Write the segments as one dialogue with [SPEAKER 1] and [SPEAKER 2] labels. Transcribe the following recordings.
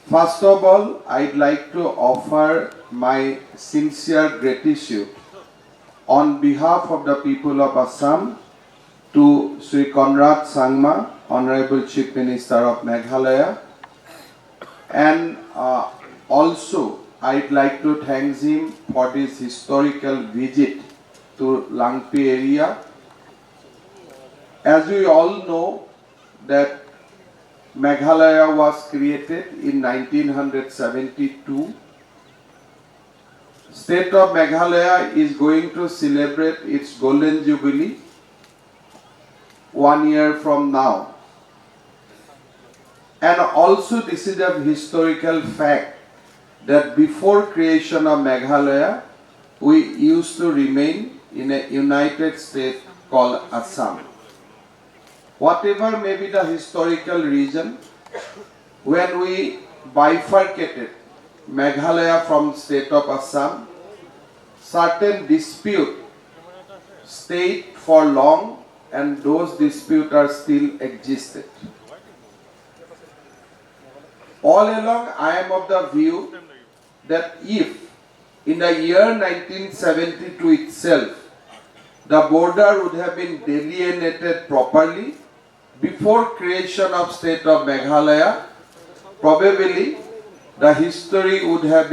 [SPEAKER 1] First of all, I'd like to offer my sincere gratitude on behalf of the people of Assam to Sri Conrad Sangma, Honorable Chief Minister of Meghalaya, and also I'd like to thank him for this historical visit to Langpih area. As we all know that Meghalaya was created in 1972. State of Meghalaya is going to celebrate its Golden Jubilee 1 year from now. And also this is a historical fact that before creation of Meghalaya, we used to remain in a united state called Assam. Whatever may be the historical reason, when we bifurcated Meghalaya from state of Assam, certain dispute stayed for long and those disputes are still existed. All along I am of the view that if in the year 1972 itself the border would have been delineated properly before creation of state of Meghalaya, probably the history would have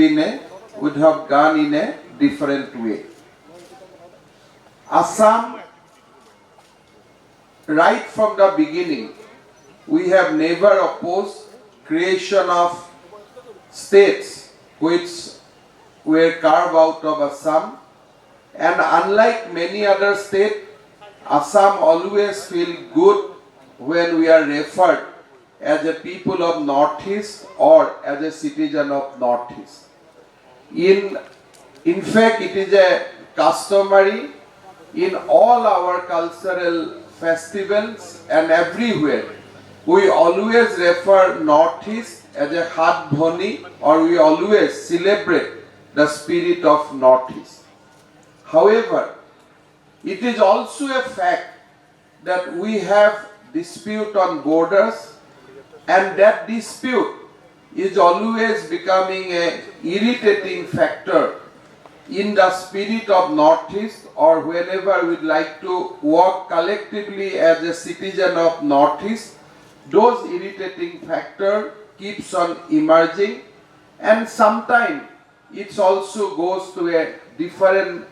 [SPEAKER 1] gone in a different way. Assam, right from the beginning, we have never opposed creation of states which were carved out of Assam, and unlike many other states, Assam always feels good when we are referred as a people of Northeast or as a citizen of Northeast. In fact, it is a customary in all our cultural festivals and everywhere. We always refer Northeast as a Hat Dhoni, or we always celebrate the spirit of Northeast. However, it is also a fact that we have dispute on borders, and that dispute is always becoming a irritating factor in the spirit of Northeast, or whenever we'd like to work collectively as a citizen of Northeast, those irritating factor keeps on emerging, and sometimes it also goes to a different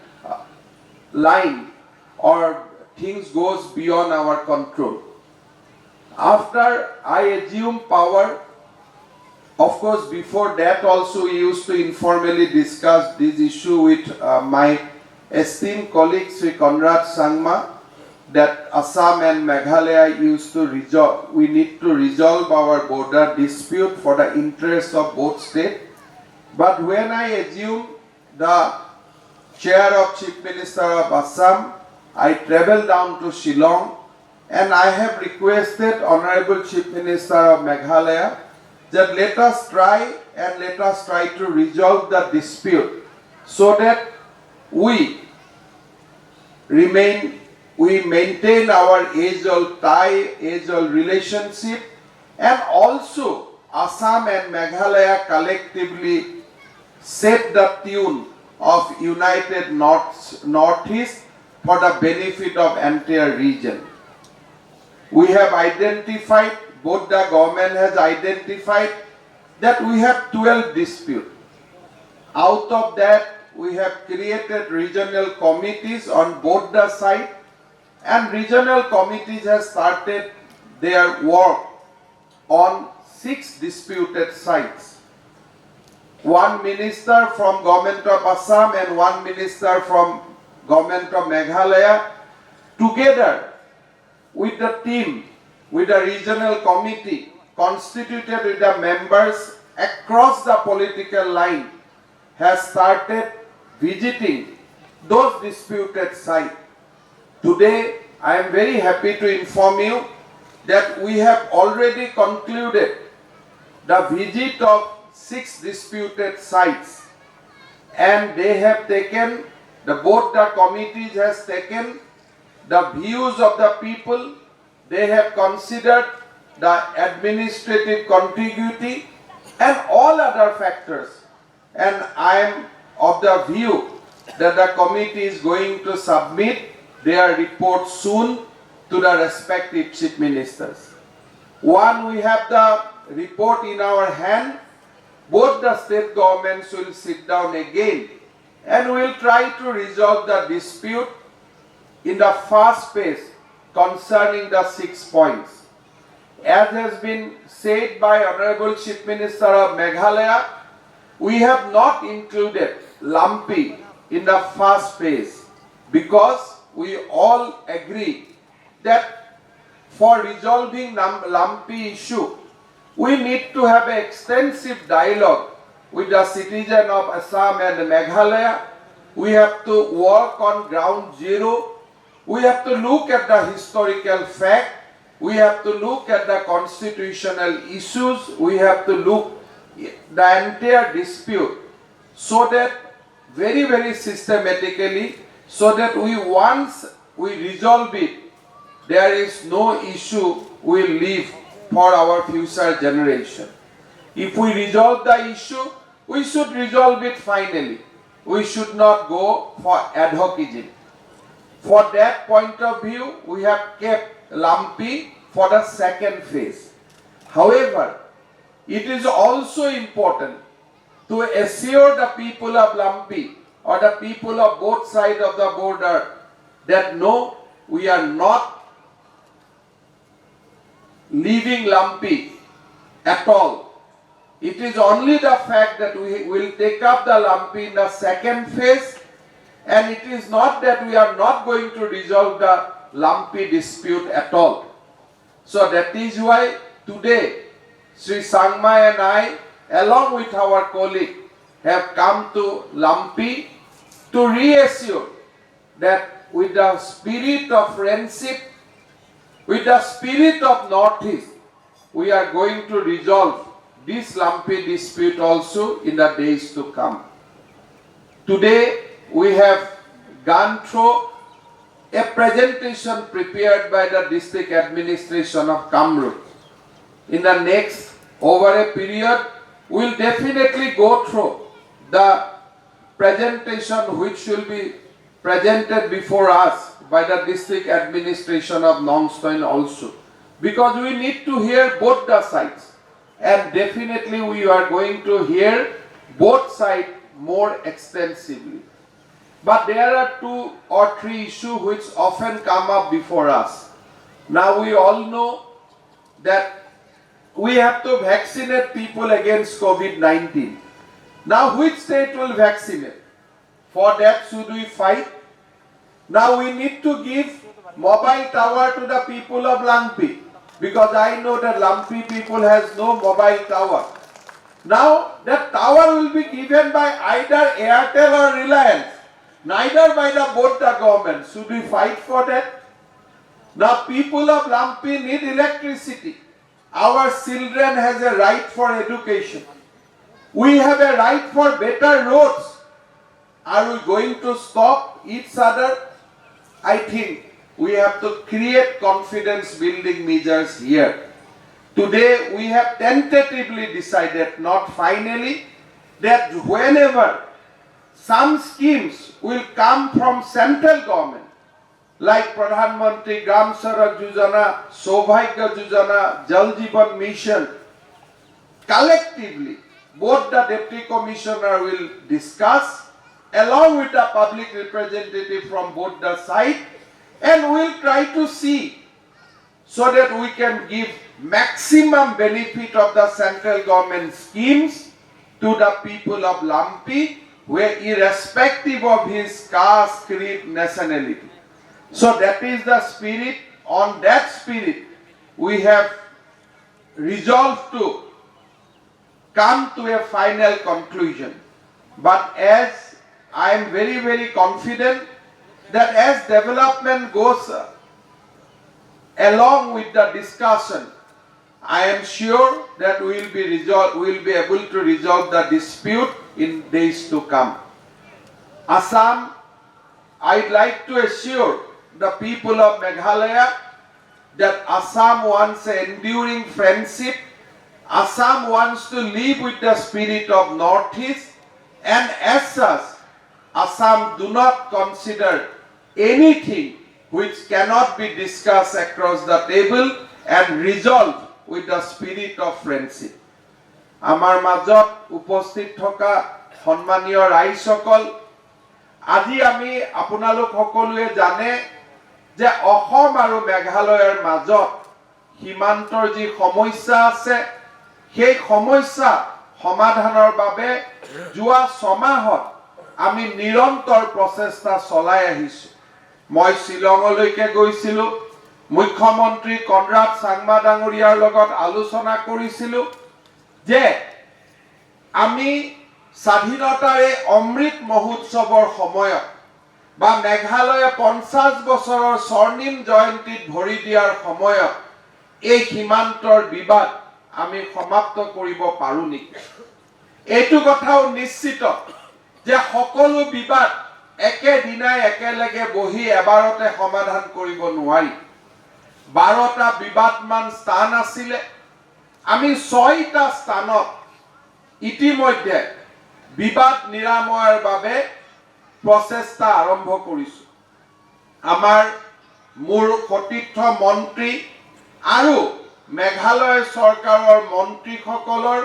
[SPEAKER 1] line, or things goes beyond our control. After I assumed power, of course before that also we used to informally discuss this issue with my esteemed colleague Sri Conrad Sangma, that Assam and Meghalaya we need to resolve our border dispute for the interest of both states. But when I assumed the chair of Chief Minister of Assam, I travelled down to Shillong, and I have requested Honorable Chief Minister of Meghalaya that let us try to resolve the dispute so that we maintain our age-old tie, age-old relationship, and also Assam and Meghalaya collectively set the tune of united Northeast for the benefit of entire region. We have identified, both the government has identified, that we have 12 disputes. Out of that, we have created regional committees on both the sides, and regional committees have started their work on 6 disputed sites. One minister from government of Assam and one minister from government of Meghalaya, together with the team, with the regional committee constituted with the members across the political line, has started visiting those disputed sites. Today, I am very happy to inform you that we have already concluded the visit of 6 disputed sites, and they have taken, both the committees has taken the views of the people, they have considered the administrative contiguity, and all other factors. And I am of the view that the committee is going to submit their report soon to the respective chief ministers. One, we have the report in our hand. Both the state governments will sit down again and will try to resolve the dispute in the first phase concerning the 6 points. As has been said by Honorable Chief Minister of Meghalaya, we have not included Langpih in the first phase because we all agree that for resolving Langpih issue, we need to have an extensive dialogue with the citizen of Assam and Meghalaya. We have to work on ground zero. We have to look at the historical fact. We have to look at the constitutional issues. We have to look the entire dispute so that very, very systematically, so that once we resolve it, there is no issue we will leave for our future generation. If we resolve the issue, we should resolve it finally. We should not go for adhocism. For that point of view, we have kept Langpih for the second phase. However, it is also important to assure the people of Langpih or the people of both sides of the border that no, we are not leaving Langpih at all. It is only the fact that we will take up the Langpih in the second phase, and it is not that we are not going to resolve the Langpih dispute at all. So that is why today Sri Sarma and I, along with our colleague, have come to Langpih to reassure that with the spirit of friendship, with the spirit of Northeast, we are going to resolve this Langpih dispute also in the days to come. Today, we have gone through a presentation prepared by the district administration of Kamrup. In the next, over a period, we will definitely go through the presentation which will be presented before us by the district administration of Nongstoin also. Because we need to hear both the sides. And definitely we are going to hear both sides more extensively. But there are 2 or 3 issues which often come up before us. Now we all know that we have to vaccinate people against COVID-19. Now which state will vaccinate? For that should we fight? Now we need to give mobile tower to the people of Langpih, because I know that Langpih people has no mobile tower. Now that tower will be given by either Airtel or Reliance, neither by both the government. Should we fight for that? Now people of Langpih need electricity. Our children has a right for education. We have a right for better roads. Are we going to stop each other? I think we have to create confidence building measures here. Today we have tentatively decided, not finally, that whenever some schemes will come from central government, like Pradhan Mantri Gram Sadak Yojana, Saubhagya Yojana, Jal Jeevan Mission, collectively, both the Deputy Commissioner will discuss along with the public representative from both the sides, and we will try to see so that we can give maximum benefit of the central government schemes to the people of Langpih, where irrespective of his caste, creed, nationality. So that is the spirit. On that spirit, we have resolved to come to a final conclusion. But as I am very, very confident that as development goes along with the discussion, I am sure that we will be able to resolve the dispute in days to come. Assam, I'd like to assure the people of Meghalaya that Assam wants an enduring friendship. Assam wants to live with the spirit of Northeast, and as such, Assam do not consider anything which cannot be discussed across the table and resolved with the spirit of friendship. Amar majot উপস্থিত থকা সম্মানীয় ৰাইজসকল, আজি আমি আপোনালোক সকলোৱে জানে যে অসম আৰু মেঘালয়ৰ মাজত সীমান্তৰ যি সমস্যা আছে, সেই সমস্যা সমাধানৰ বাবে যোৱা 6 মাহত আমি নিৰন্তৰ প্ৰচেষ্টা চলাই আহিছো। মই শিলঙলৈকে গৈছিলো, মুখ্যমন্ত্ৰী কনৰাড চাংমা ডাঙৰীয়াৰ লগত আলোচনা কৰিছিলো যে আমি স্বাধীনতাৰে অমৃত মহোৎসৱৰ সময়ত বা মেঘালয়ে 50 বছৰৰ স্বৰ্ণিম জয়ন্তীত ভৰি দিয়াৰ সময়ত এই সীমান্তৰ বিবাদ আমি সমাপ্ত কৰিব পাৰো নেকি। এইটো কথাও নিশ্চিত যে সকলো বিবাদ একেদিনাই একেলগে বহি এবাৰতে সমাধান কৰিব নোৱাৰি। 12টা বিবাদমান স্থান আছিলে, আমি 6টা স্থানত ইতিমধ্যে বিবাদ নিৰাময়ৰ বাবে প্ৰচেষ্টা আৰম্ভ কৰিছো। আমাৰ মোৰ সতীৰ্থ মন্ত্ৰী আৰু মেঘালয় চৰকাৰৰ মন্ত্ৰীসকলৰ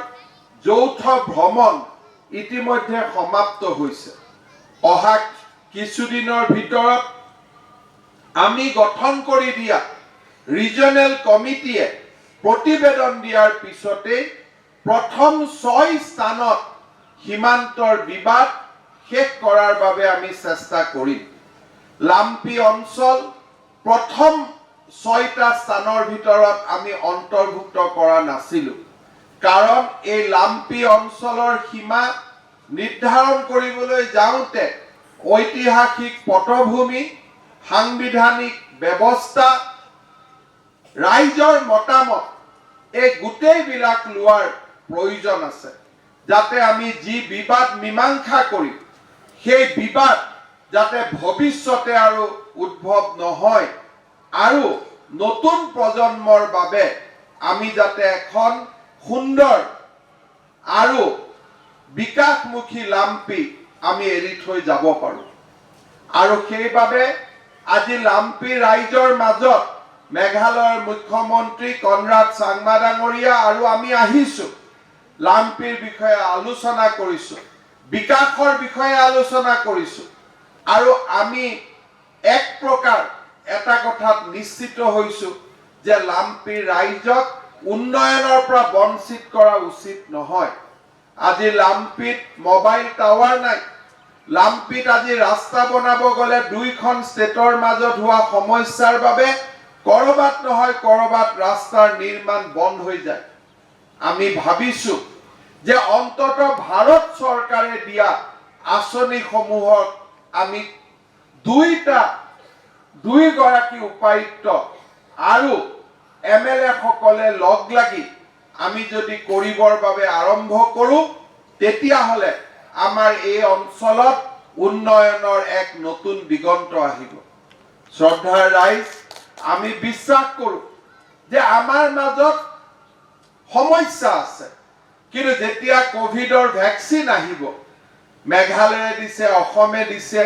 [SPEAKER 1] যৌথ ভ্ৰমণ ইতিমধ্যে সমাপ্ত হৈছে। অহা কিছুদিনৰ ভিতৰত আমি গঠন কৰি দিয়া ৰিজনেল কমিটিয়ে প্ৰতিবেদন দিয়াৰ পিছতে প্ৰথম 6 স্থানত সীমান্তৰ বিবাদ শেষ কৰাৰ বাবে আমি চেষ্টা কৰিম। লাম্পি অঞ্চল প্ৰথম 6টা স্থানৰ ভিতৰত আমি অন্তৰ্ভুক্ত কৰা নাছিলো, কাৰণ এই লাম্পি অঞ্চলৰ সীমা নিৰ্ধাৰণ কৰিবলৈ যাওঁতে ঐতিহাসিক পটভূমি, সাংবিধানিক ব্যৱস্থা, ৰাইজৰ মতামত এই গোটেইবিলাক লোৱাৰ প্ৰয়োজন আছে, যাতে আমি যি বিবাদ মীমাংসা কৰিম সেই বিবাদ যাতে ভৱিষ্যতে আৰু উদ্ভৱ নহয়, আৰু নতুন প্ৰজন্মৰ বাবে আমি যাতে এখন সুন্দৰ আৰু বিকাশমুখী লাম্পি আমি এৰি থৈ যাব পাৰো। আৰু সেইবাবে আজি লাম্পি ৰাইজৰ মাজত মেঘালয়ৰ মুখ্যমন্ত্ৰী কনৰাড চাংমা ডাঙৰীয়া আৰু আমি আহিছো, লাম্পিৰ বিষয়ে আলোচনা কৰিছো, বিকাশৰ বিষয়ে আলোচনা কৰিছো, আৰু আমি এক প্ৰকাৰ এটা কথাত নিশ্চিত হৈছো যে লাম্পিৰ ৰাইজক উন্নয়নৰ পৰা বঞ্চিত কৰা উচিত নহয়। আজি লাম্পিত মোবাইল টাৱাৰ নাই, লাম্পিত আজি ৰাস্তা বনাব গলে 2খন ষ্টেটৰ মাজত হোৱা সমস্যাৰ বাবে কৰবাত নহয় কৰবাত ৰাস্তাৰ নিৰ্মাণ বন্ধ হৈ যায়। আমি ভাবিছো যে অন্তত ভাৰত চৰকাৰে দিয়া আঁচনিসমূহক আমি 2 গৰাকী উপায়ুক্ত আৰু MLA সকলে লগ লাগি আমি যদি কৰিবৰ বাবে আৰম্ভ কৰো, তেতিয়াহলে আমাৰ এই অঞ্চলত উন্নয়নৰ এক নতুন দিগন্ত আহিব। শ্ৰদ্ধাৰ ৰাইজ, আমি বিশ্বাস কৰো যে আমাৰ মাজত সমস্যা আছে, কিন্তু যেতিয়া কোভিডৰ ভ্যাকচিন আহিব, মেঘালয়ে দিছে, অসমে দিছে,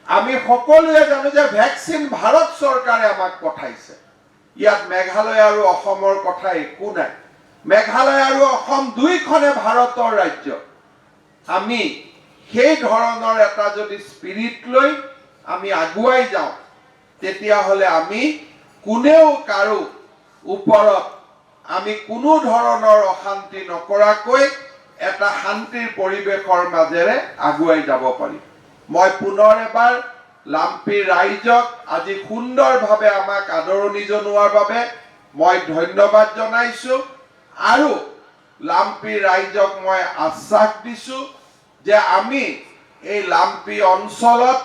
[SPEAKER 1] আমি সকলোৱে জানো যে ভ্যাকচিন ভাৰত চৰকাৰে আমাক পঠাইছে। ইয়াত মেঘালয় আৰু অসমৰ কথা একো নাই। মেঘালয় আৰু অসম দুইখনে ভাৰতৰ ৰাজ্য। আমি সেই ধৰণৰ এটা যদি স্পিৰিট লৈ আমি আগুৱাই যাওঁ, তেতিয়াহলে আমি কোনেও কাৰো ওপৰত আমি কোনো ধৰণৰ অশান্তি নকৰাকৈ এটা শান্তিৰ পৰিৱেশৰ মাজেৰে আগুৱাই যাব পাৰিম। মই পুনৰ এবাৰ লাম্পিৰ ৰাইজক আজি সুন্দৰভাৱে আমাক আদৰণি জনোৱাৰ বাবে মই ধন্যবাদ জনাইছো, আৰু লাম্পিৰ ৰাইজক মই আশ্বাস দিছো যে আমি এই লাম্পি অঞ্চলত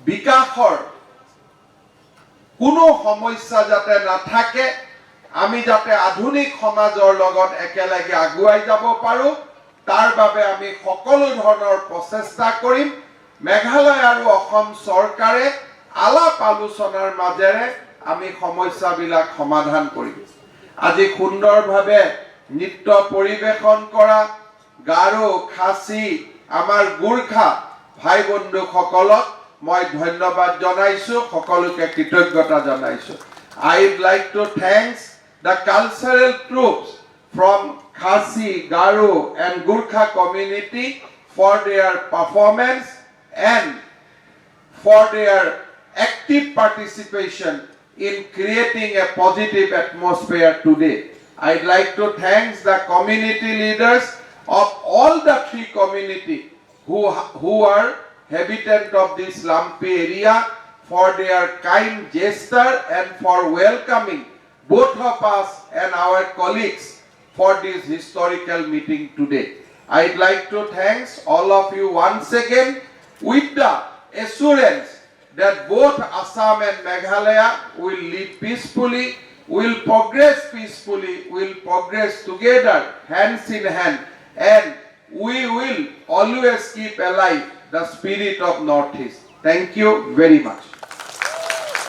[SPEAKER 1] বিকাশৰ কোনো সমস্যা যাতে নাথাকে, আমি যাতে আধুনিক সমাজৰ লগত একেলগে আগুৱাই যাব পাৰো, তাৰ বাবে আমি সকলো ধৰণৰ প্ৰচেষ্টা কৰিম। মেঘালয় আৰু অসম চৰকাৰে আলাপ আলোচনাৰ মাজেৰে আমি সমস্যাবিলাক সমাধান কৰিম। আজি সুন্দৰভাৱে নৃত্য পৰিবেশন কৰা গাৰো খাচী আমাৰ গোৰ্খা ভাই বন্ধুসকলক মই ধন্যবাদ জনাইছো সকলোকে কৃতজ্ঞতা জনাইছো I'd like to thank the cultural troops from Khasi, Garo and Gurkha community for their performance and for their active participation in creating a positive atmosphere today. I'd like to thank the community leaders of all the three communities who are inhabitants of this Langpih area for their kind gesture and for welcoming both of us and our colleagues for this historical meeting today. I'd like to thank all of you once again with the assurance that both Assam and Meghalaya will live peacefully, will progress peacefully, will progress together, hands in hand, and we will always keep alive the spirit of Northeast. Thank you very much.